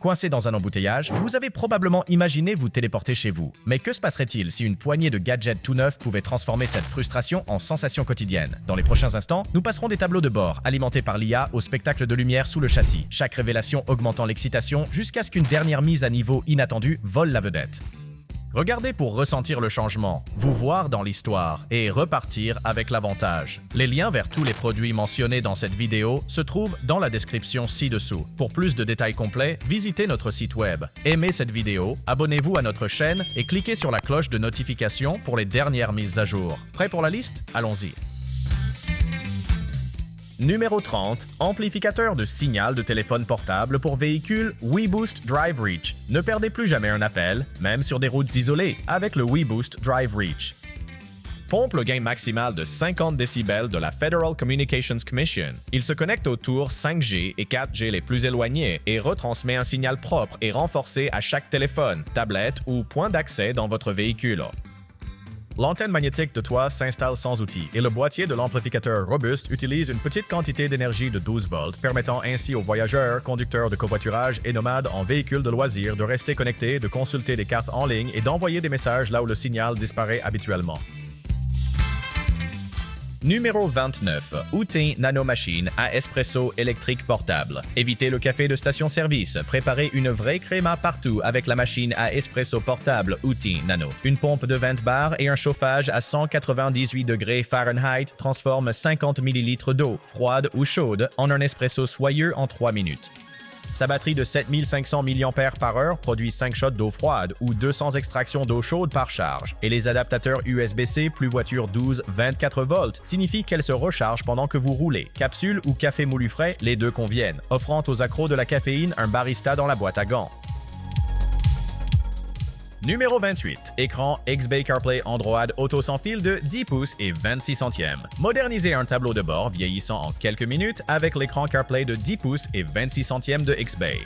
Coincé dans un embouteillage, vous avez probablement imaginé vous téléporter chez vous. Mais que se passerait-il si une poignée de gadgets tout neufs pouvait transformer cette frustration en sensation quotidienne? Dans les prochains instants, nous passerons des tableaux de bord alimentés par l'IA au spectacle de lumière sous le châssis, chaque révélation augmentant l'excitation jusqu'à ce qu'une dernière mise à niveau inattendue vole la vedette. Regardez pour ressentir le changement, vous voir dans l'histoire et repartir avec l'avantage. Les liens vers tous les produits mentionnés dans cette vidéo se trouvent dans la description ci-dessous. Pour plus de détails complets, visitez notre site web. Aimez cette vidéo, abonnez-vous à notre chaîne et cliquez sur la cloche de notification pour les dernières mises à jour. Prêt pour la liste? Allons-y. Numéro 30, amplificateur de signal de téléphone portable pour véhicule WeBoost Drive Reach. Ne perdez plus jamais un appel, même sur des routes isolées, avec le WeBoost Drive Reach. Pompe le gain maximal de 50 décibels de la Federal Communications Commission. Il se connecte aux tours 5G et 4G les plus éloignées et retransmet un signal propre et renforcé à chaque téléphone, tablette ou point d'accès dans votre véhicule. L'antenne magnétique de toit s'installe sans outil et le boîtier de l'amplificateur robuste utilise une petite quantité d'énergie de 12 volts, permettant ainsi aux voyageurs, conducteurs de covoiturage et nomades en véhicule de loisirs de rester connectés, de consulter des cartes en ligne et d'envoyer des messages là où le signal disparaît habituellement. Numéro 29. Outin Nanomachine à espresso électrique portable. Évitez le café de station-service. Préparez une vraie créma partout avec la machine à espresso portable Outin Nano. Une pompe de 20 bars et un chauffage à 198 degrés Fahrenheit transforment 50 ml d'eau, froide ou chaude, en un espresso soyeux en 3 minutes. Sa batterie de 7500 mAh produit 5 shots d'eau froide ou 200 extractions d'eau chaude par charge. Et les adaptateurs USB-C plus voiture 12-24 volts signifient qu'elle se recharge pendant que vous roulez. Capsule ou café moulu frais, les deux conviennent, offrant aux accros de la caféine un barista dans la boîte à gants. Numéro 28. Écran XBay CarPlay Android Auto sans fil de 10 pouces et 26 centièmes. Modernisez un tableau de bord vieillissant en quelques minutes avec l'écran CarPlay de 10 pouces et 26 centièmes de XBay.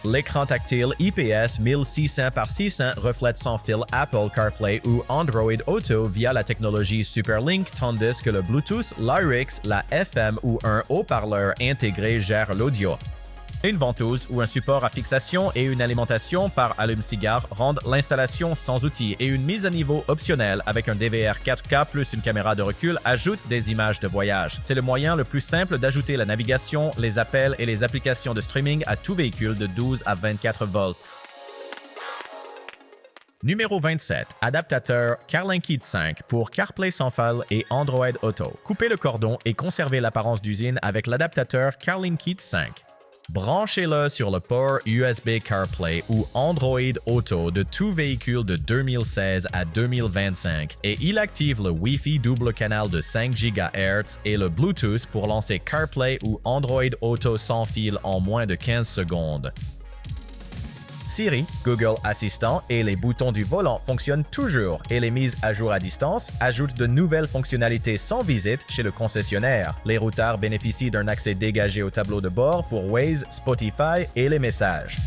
L'écran tactile IPS 1600 par 600 reflète sans fil Apple CarPlay ou Android Auto via la technologie SuperLink, tandis que le Bluetooth, l'Aurix, la FM ou un haut-parleur intégré gère l'audio. Une ventouse ou un support à fixation et une alimentation par allume-cigare rendent l'installation sans outil et une mise à niveau optionnelle avec un DVR 4K plus une caméra de recul ajoute des images de voyage. C'est le moyen le plus simple d'ajouter la navigation, les appels et les applications de streaming à tout véhicule de 12 à 24 volts. Numéro 27. Adaptateur CarLink 5 pour CarPlay sans fil et Android Auto. Coupez le cordon et conservez l'apparence d'usine avec l'adaptateur CarLink 5. Branchez-le sur le port USB CarPlay ou Android Auto de tout véhicule de 2016 à 2025 et il active le Wi-Fi double canal de 5 GHz et le Bluetooth pour lancer CarPlay ou Android Auto sans fil en moins de 15 secondes. Siri, Google Assistant et les boutons du volant fonctionnent toujours et les mises à jour à distance ajoutent de nouvelles fonctionnalités sans visite chez le concessionnaire. Les routards bénéficient d'un accès dégagé au tableau de bord pour Waze, Spotify et les messages.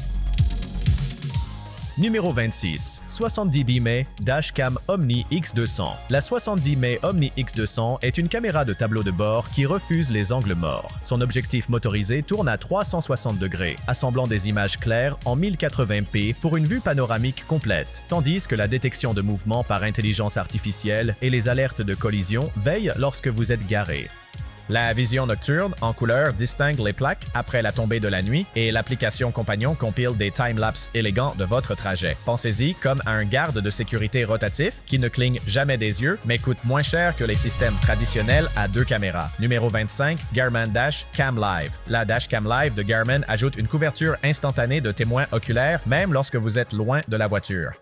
Numéro 26. 70 mai Dashcam Omni X200. La 70 mai Omni X200 est une caméra de tableau de bord qui refuse les angles morts. Son objectif motorisé tourne à 360 degrés, assemblant des images claires en 1080p pour une vue panoramique complète, tandis que la détection de mouvement par intelligence artificielle et les alertes de collision veillent lorsque vous êtes garé. La vision nocturne en couleur distingue les plaques après la tombée de la nuit et l'application compagnon compile des time-lapse élégants de votre trajet. Pensez-y comme à un garde de sécurité rotatif qui ne cligne jamais des yeux mais coûte moins cher que les systèmes traditionnels à 2 caméras. Numéro 25, Garmin Dash Cam Live. La Dash Cam Live de Garmin ajoute une couverture instantanée de témoins oculaires même lorsque vous êtes loin de la voiture.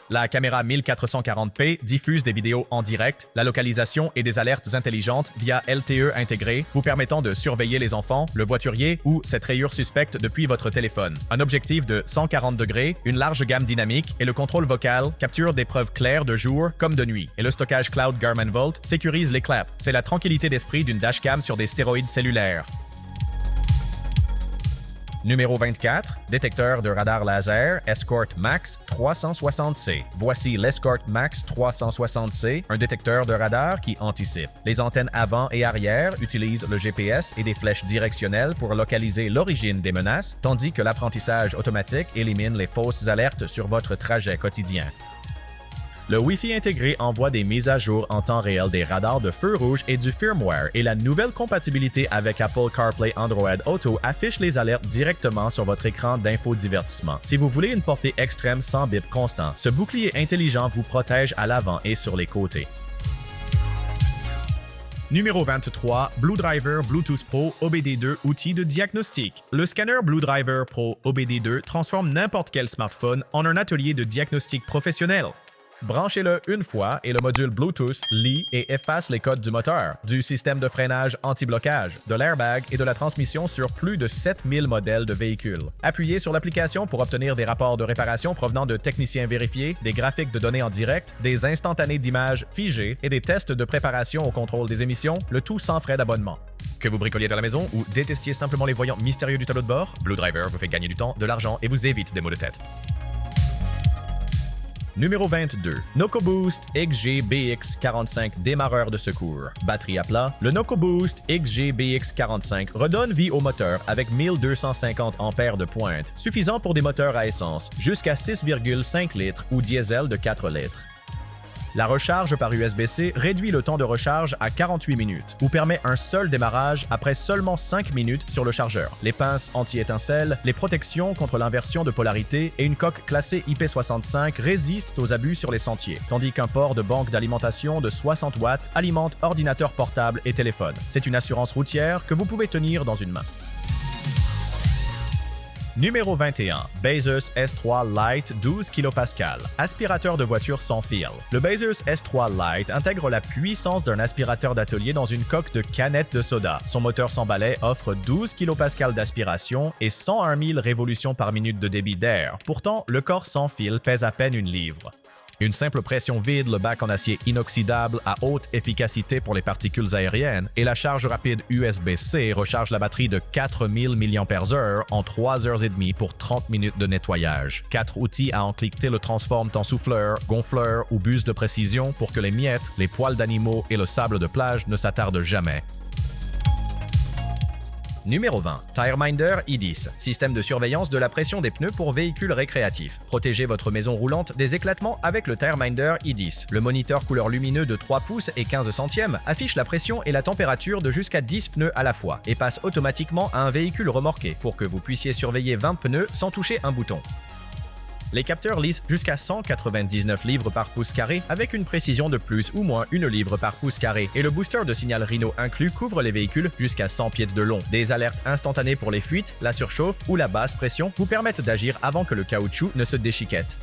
La caméra 1440p diffuse des vidéos en direct, la localisation et des alertes intelligentes via LTE intégré, vous permettant de surveiller les enfants, le voiturier ou cette rayure suspecte depuis votre téléphone. Un objectif de 140 degrés, une large gamme dynamique et le contrôle vocal capture des preuves claires de jour comme de nuit. Et le stockage cloud Garmin Vault sécurise les claps. C'est la tranquillité d'esprit d'une dashcam sur des stéroïdes cellulaires. Numéro 24, détecteur de radar laser Escort Max 360C. Voici l'Escort Max 360C, un détecteur de radar qui anticipe. Les antennes avant et arrière utilisent le GPS et des flèches directionnelles pour localiser l'origine des menaces, tandis que l'apprentissage automatique élimine les fausses alertes sur votre trajet quotidien. Le Wi-Fi intégré envoie des mises à jour en temps réel des radars de feu rouge et du firmware, et la nouvelle compatibilité avec Apple CarPlay Android Auto affiche les alertes directement sur votre écran d'infodivertissement. Si vous voulez une portée extrême sans bip constant, ce bouclier intelligent vous protège à l'avant et sur les côtés. Numéro 23, Blue Driver Bluetooth Pro OBD2 outil de diagnostic. Le scanner Blue Driver Pro OBD2 transforme n'importe quel smartphone en un atelier de diagnostic professionnel. Branchez-le une fois et le module Bluetooth lit et efface les codes du moteur, du système de freinage anti-blocage, de l'airbag et de la transmission sur plus de 7000 modèles de véhicules. Appuyez sur l'application pour obtenir des rapports de réparation provenant de techniciens vérifiés, des graphiques de données en direct, des instantanés d'images figées et des tests de préparation au contrôle des émissions, le tout sans frais d'abonnement. Que vous bricoliez à la maison ou détestiez simplement les voyants mystérieux du tableau de bord, Blue Driver vous fait gagner du temps, de l'argent et vous évite des maux de tête. Numéro 22. NocoBoost XG-BX45 démarreur de secours. Batterie à plat, le NocoBoost XG-BX45 redonne vie au moteur avec 1250 ampères de pointe, suffisant pour des moteurs à essence, jusqu'à 6,5 litres ou diesel de 4 litres. La recharge par USB-C réduit le temps de recharge à 48 minutes ou permet un seul démarrage après seulement 5 minutes sur le chargeur. Les pinces anti-étincelles, les protections contre l'inversion de polarité et une coque classée IP65 résistent aux abus sur les sentiers, tandis qu'un port de banque d'alimentation de 60 watts alimente ordinateur portable et téléphone. C'est une assurance routière que vous pouvez tenir dans une main. Numéro 21. Bezos S3 Lite 12 kPa. Aspirateur de voiture sans fil. Le Bezos S3 Lite intègre la puissance d'un aspirateur d'atelier dans une coque de canette de soda. Son moteur sans balai offre 12 kPa d'aspiration et 101 000 révolutions par minute de débit d'air. Pourtant, le corps sans fil pèse à peine une livre. Une simple pression vide le bac en acier inoxydable à haute efficacité pour les particules aériennes et la charge rapide USB-C recharge la batterie de 4000 mAh en 3h30 pour 30 minutes de nettoyage. 4 outils à en cliqueter le transforment en souffleur, gonfleur ou buse de précision pour que les miettes, les poils d'animaux et le sable de plage ne s'attardent jamais. Numéro 20. TireMinder i10, système de surveillance de la pression des pneus pour véhicules récréatifs. Protégez votre maison roulante des éclatements avec le TireMinder i10. Le moniteur couleur lumineux de 3 pouces et 15 centièmes affiche la pression et la température de jusqu'à 10 pneus à la fois et passe automatiquement à un véhicule remorqué pour que vous puissiez surveiller 20 pneus sans toucher un bouton. Les capteurs lisent jusqu'à 199 livres par pouce carré avec une précision de plus ou moins 1 livre par pouce carré et le booster de signal Rhino inclus couvre les véhicules jusqu'à 100 pieds de long. Des alertes instantanées pour les fuites, la surchauffe ou la basse pression vous permettent d'agir avant que le caoutchouc ne se déchiquette.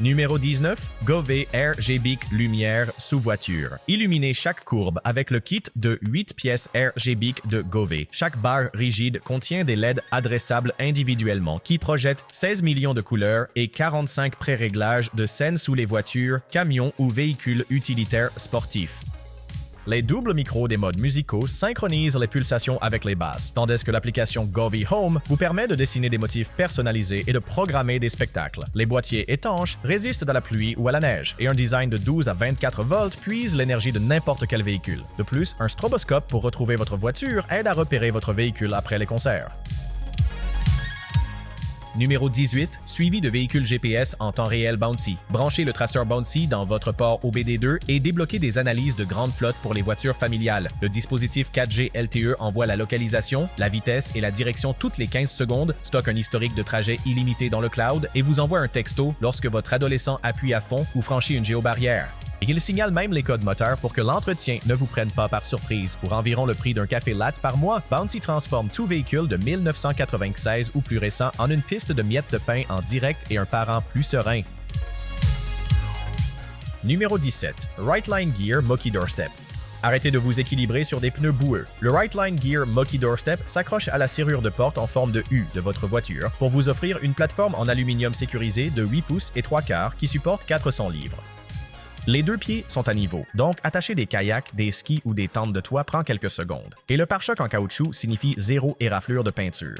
Numéro 19. Gove RGBIC lumière sous voiture. Illuminez chaque courbe avec le kit de 8 pièces RGBIC de Gove. Chaque barre rigide contient des LED adressables individuellement qui projettent 16 millions de couleurs et 45 pré-réglages de scènes sous les voitures, camions ou véhicules utilitaires sportifs. Les doubles micros des modes musicaux synchronisent les pulsations avec les basses, tandis que l'application Gove Home vous permet de dessiner des motifs personnalisés et de programmer des spectacles. Les boîtiers étanches résistent à la pluie ou à la neige, et un design de 12 à 24 volts puise l'énergie de n'importe quel véhicule. De plus, un stroboscope pour retrouver votre voiture aide à repérer votre véhicule après les concerts. Numéro 18. Suivi de véhicules GPS en temps réel Bouncy. Branchez le traceur Bouncy dans votre port OBD2 et débloquez des analyses de grande flotte pour les voitures familiales. Le dispositif 4G LTE envoie la localisation, la vitesse et la direction toutes les 15 secondes, stocke un historique de trajet illimité dans le cloud et vous envoie un texto lorsque votre adolescent appuie à fond ou franchit une géobarrière. Et il signale même les codes moteurs pour que l'entretien ne vous prenne pas par surprise. Pour environ le prix d'un café latte par mois, Bouncy transforme tout véhicule de 1996 ou plus récent en une piste de miettes de pain en direct et un parent plus serein. Numéro 17. Rightline Gear Moki Doorstep. Arrêtez de vous équilibrer sur des pneus boueux. Le Rightline Gear Moki Doorstep s'accroche à la serrure de porte en forme de U de votre voiture pour vous offrir une plateforme en aluminium sécurisé de 8 pouces et 3/4 qui supporte 400 livres. Les deux pieds sont à niveau, donc attacher des kayaks, des skis ou des tentes de toit prend quelques secondes. Et le pare-choc en caoutchouc signifie zéro éraflure de peinture.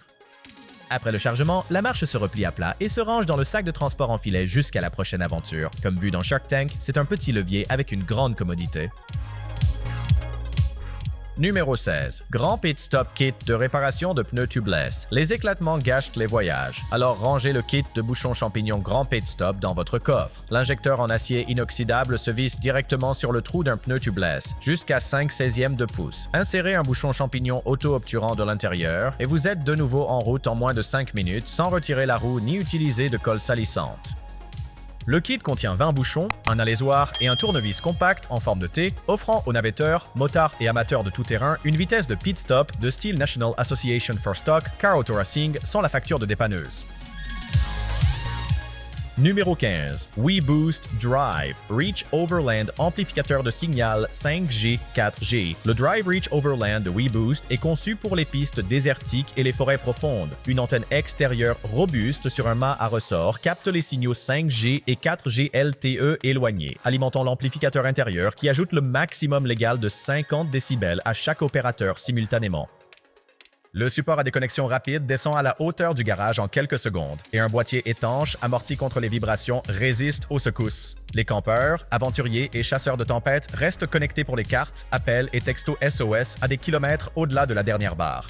Après le chargement, la marche se replie à plat et se range dans le sac de transport en filet jusqu'à la prochaine aventure. Comme vu dans Shark Tank, c'est un petit levier avec une grande commodité. Numéro 16. Grand Pit Stop Kit de réparation de pneus tubeless. Les éclatements gâchent les voyages. Alors rangez le kit de bouchon champignon Grand Pit Stop dans votre coffre. L'injecteur en acier inoxydable se visse directement sur le trou d'un pneu tubeless, jusqu'à 5/16e de pouce. Insérez un bouchon champignon auto-obturant de l'intérieur et vous êtes de nouveau en route en moins de 5 minutes sans retirer la roue ni utiliser de colle salissante. Le kit contient 20 bouchons, un alaisoir et un tournevis compact en forme de T, offrant aux navetteurs, motards et amateurs de tout-terrain une vitesse de pit stop de style National Association for Stock Car Auto Racing sans la facture de dépanneuse. Numéro 15. WeBoost Drive Reach Overland amplificateur de signal 5G 4G. Le Drive Reach Overland de WeBoost est conçu pour les pistes désertiques et les forêts profondes. Une antenne extérieure robuste sur un mât à ressort capte les signaux 5G et 4G LTE éloignés, alimentant l'amplificateur intérieur qui ajoute le maximum légal de 50 décibels à chaque opérateur simultanément. Le support à déconnexion rapide descend à la hauteur du garage en quelques secondes et un boîtier étanche amorti contre les vibrations résiste aux secousses. Les campeurs, aventuriers et chasseurs de tempête restent connectés pour les cartes, appels et textos SOS à des kilomètres au-delà de la dernière barre.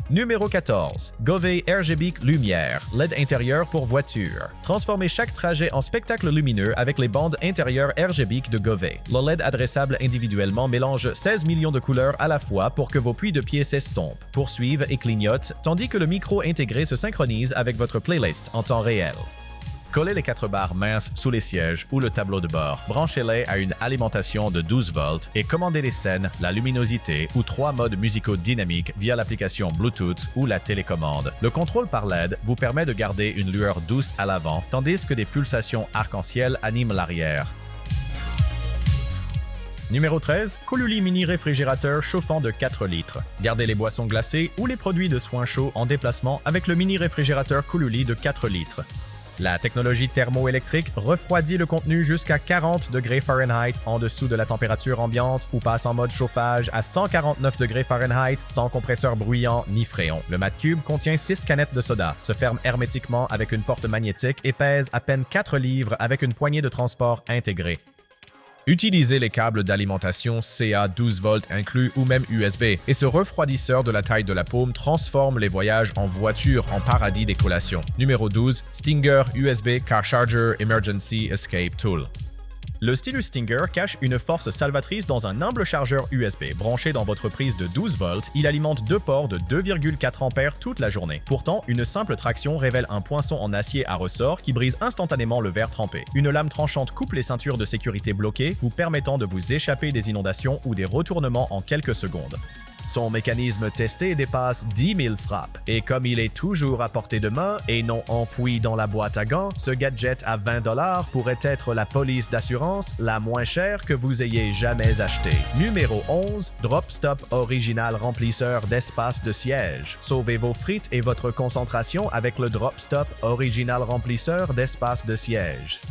Numéro 14. Govey RGB Lumière, LED intérieur pour voiture. Transformez chaque trajet en spectacle lumineux avec les bandes intérieures RGB de Govey. Le LED adressable individuellement mélange 16 millions de couleurs à la fois pour que vos puits de pied s'estompent, poursuivent et clignotent, tandis que le micro intégré se synchronise avec votre playlist en temps réel. Collez les 4 barres minces sous les sièges ou le tableau de bord, branchez-les à une alimentation de 12 volts et commandez les scènes, la luminosité ou 3 modes musicaux dynamiques via l'application Bluetooth ou la télécommande. Le contrôle par LED vous permet de garder une lueur douce à l'avant, tandis que des pulsations arc-en-ciel animent l'arrière. Numéro 13. Coluli Mini Réfrigérateur chauffant de 4 litres. Gardez les boissons glacées ou les produits de soins chauds en déplacement avec le mini réfrigérateur Coluli de 4 litres. La technologie thermoélectrique refroidit le contenu jusqu'à 40 degrés Fahrenheit en dessous de la température ambiante ou passe en mode chauffage à 149 degrés Fahrenheit sans compresseur bruyant ni fréon. Le mat cube contient 6 canettes de soda, se ferme hermétiquement avec une porte magnétique et pèse à peine 4 livres avec une poignée de transport intégrée. Utilisez les câbles d'alimentation CA 12 volts inclus ou même USB, et ce refroidisseur de la taille de la paume transforme les voyages en voiture en paradis des collations. Numéro 12. Stinger USB Car Charger Emergency Escape Tool. Le stylus Stinger cache une force salvatrice dans un humble chargeur USB. Branché dans votre prise de 12 volts, il alimente 2 ports de 2,4 ampères toute la journée. Pourtant, une simple traction révèle un poinçon en acier à ressort qui brise instantanément le verre trempé. Une lame tranchante coupe les ceintures de sécurité bloquées, vous permettant de vous échapper des inondations ou des retournements en quelques secondes. Son mécanisme testé dépasse 10 000 frappes. Et comme il est toujours à portée de main et non enfoui dans la boîte à gants, ce gadget à 20 $ pourrait être la police d'assurance la moins chère que vous ayez jamais achetée. Numéro 11. Drop Stop Original Remplisseur d'espace de siège. Sauvez vos frites et votre concentration avec le Drop Stop Original Remplisseur d'espace de siège.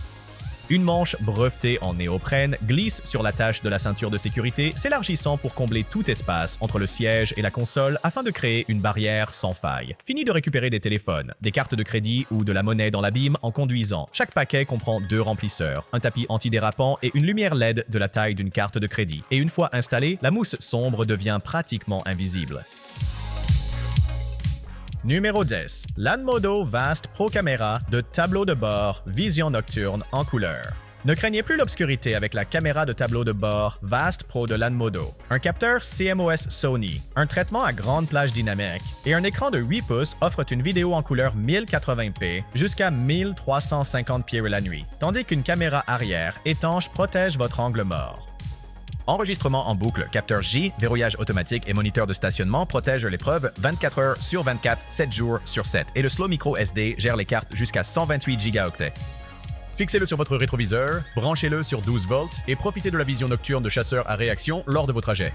Une manche brevetée en néoprène glisse sur l'attache de la ceinture de sécurité, s'élargissant pour combler tout espace entre le siège et la console afin de créer une barrière sans faille. Fini de récupérer des téléphones, des cartes de crédit ou de la monnaie dans l'abîme en conduisant. Chaque paquet comprend 2 remplisseurs, un tapis antidérapant et une lumière LED de la taille d'une carte de crédit. Et une fois installée, la mousse sombre devient pratiquement invisible. Numéro 10. Lanmodo Vast Pro Camera de tableau de bord vision nocturne en couleur. Ne craignez plus l'obscurité avec la caméra de tableau de bord Vast Pro de Lanmodo. Un capteur CMOS Sony, un traitement à grande plage dynamique et un écran de 8 pouces offrent une vidéo en couleur 1080p jusqu'à 1350 pieds la nuit, tandis qu'une caméra arrière étanche protège votre angle mort. Enregistrement en boucle, capteur J, verrouillage automatique et moniteur de stationnement protègent l'épreuve 24 heures sur 24, 7 jours sur 7. Et le Slow Micro SD gère les cartes jusqu'à 128 gigaoctets. Fixez-le sur votre rétroviseur, branchez-le sur 12 volts et profitez de la vision nocturne de chasseur à réaction lors de vos trajets.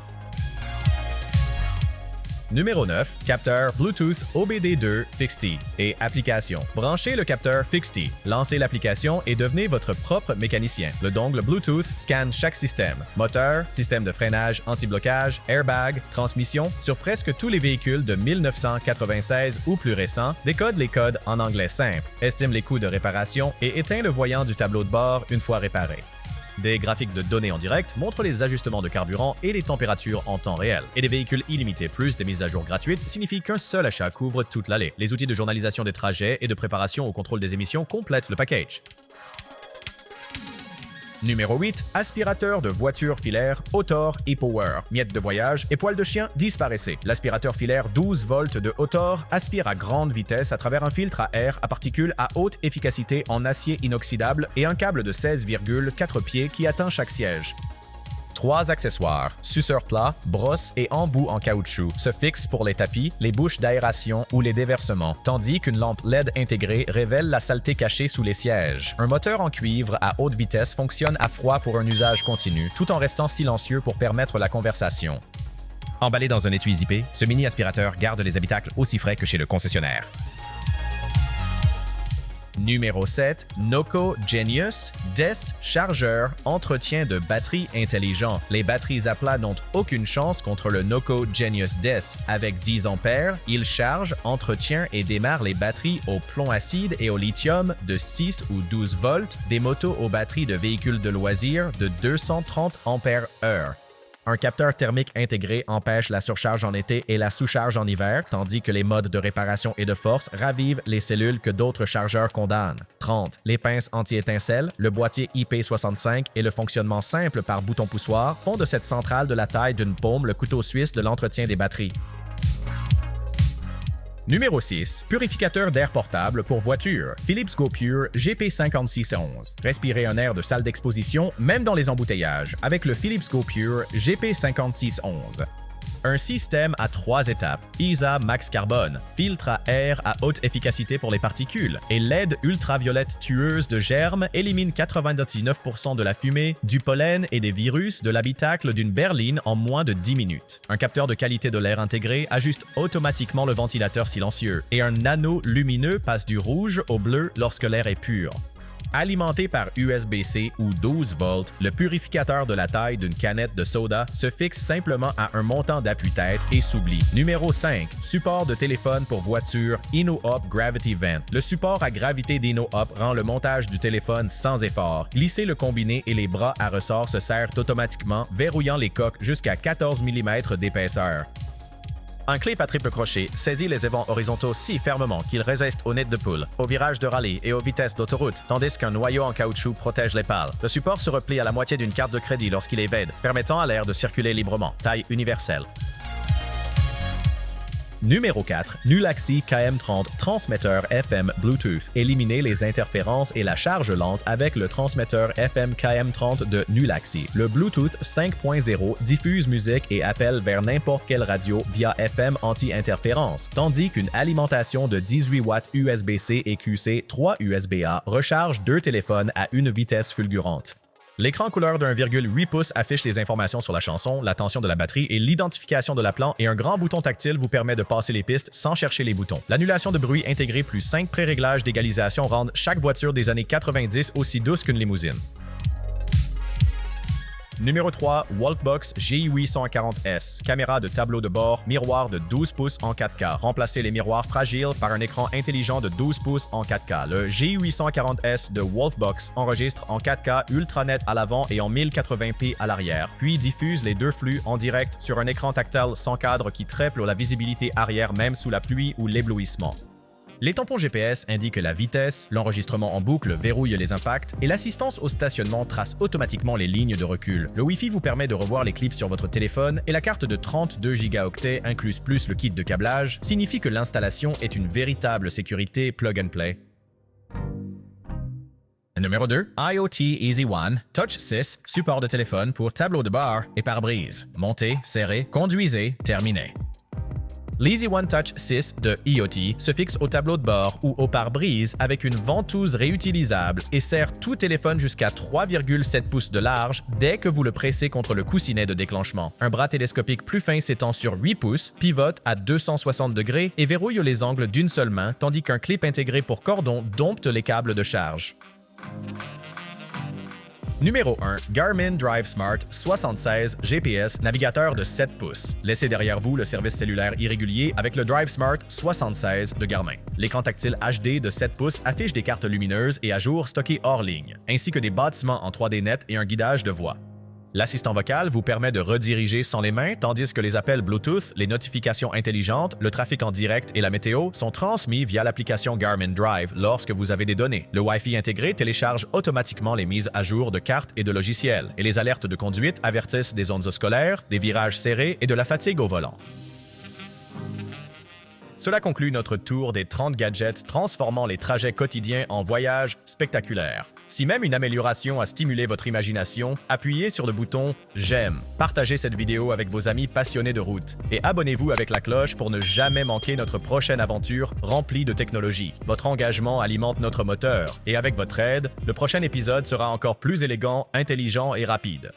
Numéro 9. Capteur Bluetooth OBD2 Fixed et application. Branchez le capteur Fixed, lancez l'application et devenez votre propre mécanicien. Le dongle Bluetooth scanne chaque système. Moteur, système de freinage anti-blocage, airbag, transmission. Sur presque tous les véhicules de 1996 ou plus récents, décode les codes en anglais simple, estime les coûts de réparation et éteint le voyant du tableau de bord une fois réparé. Des graphiques de données en direct montrent les ajustements de carburant et les températures en temps réel. Et des véhicules illimités plus des mises à jour gratuites signifient qu'un seul achat couvre toute l'allée. Les outils de journalisation des trajets et de préparation au contrôle des émissions complètent le package. Numéro 8. Aspirateur de voiture filaire Autor e-Power. Miettes de voyage et poils de chien, disparaissez. L'aspirateur filaire 12 volts de Autor aspire à grande vitesse à travers un filtre à air à particules à haute efficacité en acier inoxydable et un câble de 16,4 pieds qui atteint chaque siège. 3 accessoires, suceur plat, brosse et embout en caoutchouc se fixent pour les tapis, les bouches d'aération ou les déversements, tandis qu'une lampe LED intégrée révèle la saleté cachée sous les sièges. Un moteur en cuivre à haute vitesse fonctionne à froid pour un usage continu, tout en restant silencieux pour permettre la conversation. Emballé dans un étui zippé, ce mini aspirateur garde les habitacles aussi frais que chez le concessionnaire. Numéro 7. Noco Genius DES Chargeur Entretien de batterie intelligent. Les batteries à plat n'ont aucune chance contre le Noco Genius DES. Avec 10 ampères, il charge, entretient et démarre les batteries au plomb acide et au lithium de 6 ou 12 volts, des motos aux batteries de véhicules de loisirs de 230 ampères-heure. Un capteur thermique intégré empêche la surcharge en été et la sous-charge en hiver, tandis que les modes de réparation et de force ravivent les cellules que d'autres chargeurs condamnent. 30. Les pinces anti-étincelles, le boîtier IP65 et le fonctionnement simple par bouton poussoir font de cette centrale de la taille d'une paume le couteau suisse de l'entretien des batteries. Numéro 6. Purificateur d'air portable pour voiture. Philips GoPure GP5611. Respirez un air de salle d'exposition, même dans les embouteillages, avec le Philips GoPure GP5611. Un système à 3 étapes. ISA Max Carbone, filtre à air à haute efficacité pour les particules, et LED ultraviolette tueuse de germes élimine 99% de la fumée, du pollen et des virus de l'habitacle d'une berline en moins de 10 minutes. Un capteur de qualité de l'air intégré ajuste automatiquement le ventilateur silencieux, et un anneau lumineux passe du rouge au bleu lorsque l'air est pur. Alimenté par USB-C ou 12 volts, le purificateur de la taille d'une canette de soda se fixe simplement à un montant d'appui-tête et s'oublie. Numéro 5. Support de téléphone pour voiture InnoHop Gravity Vent. Le support à gravité d'InnoHop rend le montage du téléphone sans effort. Glisser le combiné et les bras à ressort se serrent automatiquement, verrouillant les coques jusqu'à 14 mm d'épaisseur. Un clip à triple crochet saisit les évents horizontaux si fermement qu'ils résistent aux nids de poule, aux virages de rallye et aux vitesses d'autoroute, tandis qu'un noyau en caoutchouc protège les pales. Le support se replie à la moitié d'une carte de crédit lorsqu'il est vide, permettant à l'air de circuler librement. Taille universelle. Numéro 4. Nulaxi KM30 transmetteur FM Bluetooth. Éliminez les interférences et la charge lente avec le transmetteur FM KM30 de Nulaxi. Le Bluetooth 5.0 diffuse musique et appelle vers n'importe quelle radio via FM anti-interférence, tandis qu'une alimentation de 18 watts USB-C et QC 3 USB-A recharge 2 téléphones à une vitesse fulgurante. L'écran couleur de 1,8 pouces affiche les informations sur la chanson, la tension de la batterie et l'identification de l'appelant, et un grand bouton tactile vous permet de passer les pistes sans chercher les boutons. L'annulation de bruit intégrée plus 5 pré-réglages d'égalisation rendent chaque voiture des années 90 aussi douce qu'une limousine. Numéro 3. Wolfbox G840S. Caméra de tableau de bord, miroir de 12 pouces en 4K. Remplacez les miroirs fragiles par un écran intelligent de 12 pouces en 4K. Le G840S de Wolfbox enregistre en 4K ultra net à l'avant et en 1080p à l'arrière, puis diffuse les deux flux en direct sur un écran tactile sans cadre qui triple la visibilité arrière même sous la pluie ou l'éblouissement. Les tampons GPS indiquent la vitesse, l'enregistrement en boucle verrouille les impacts et l'assistance au stationnement trace automatiquement les lignes de recul. Le Wi-Fi vous permet de revoir les clips sur votre téléphone et la carte de 32 Go incluse plus le kit de câblage signifie que l'installation est une véritable sécurité plug and play. Numéro 2. IoT Easy One Touch 6, support de téléphone pour tableau de bord et pare-brise. Montez, serrez, conduisez, terminez. L'Easy One Touch 6 de EOT se fixe au tableau de bord ou au pare-brise avec une ventouse réutilisable et serre tout téléphone jusqu'à 3,7 pouces de large dès que vous le pressez contre le coussinet de déclenchement. Un bras télescopique plus fin s'étend sur 8 pouces, pivote à 260 degrés et verrouille les angles d'une seule main, tandis qu'un clip intégré pour cordon dompte les câbles de charge. Numéro 1. Garmin Drive Smart 76 GPS navigateur de 7 pouces. Laissez derrière vous le service cellulaire irrégulier avec le Drive Smart 76 de Garmin. L'écran tactile HD de 7 pouces affiche des cartes lumineuses et à jour stockées hors ligne, ainsi que des bâtiments en 3D net et un guidage de voix. L'assistant vocal vous permet de rediriger sans les mains, tandis que les appels Bluetooth, les notifications intelligentes, le trafic en direct et la météo sont transmis via l'application Garmin Drive lorsque vous avez des données. Le Wi-Fi intégré télécharge automatiquement les mises à jour de cartes et de logiciels, et les alertes de conduite avertissent des zones scolaires, des virages serrés et de la fatigue au volant. Cela conclut notre tour des 30 gadgets transformant les trajets quotidiens en voyages spectaculaires. Si même une amélioration a stimulé votre imagination, appuyez sur le bouton « J'aime », partagez cette vidéo avec vos amis passionnés de route et abonnez-vous avec la cloche pour ne jamais manquer notre prochaine aventure remplie de technologie. Votre engagement alimente notre moteur et avec votre aide, le prochain épisode sera encore plus élégant, intelligent et rapide.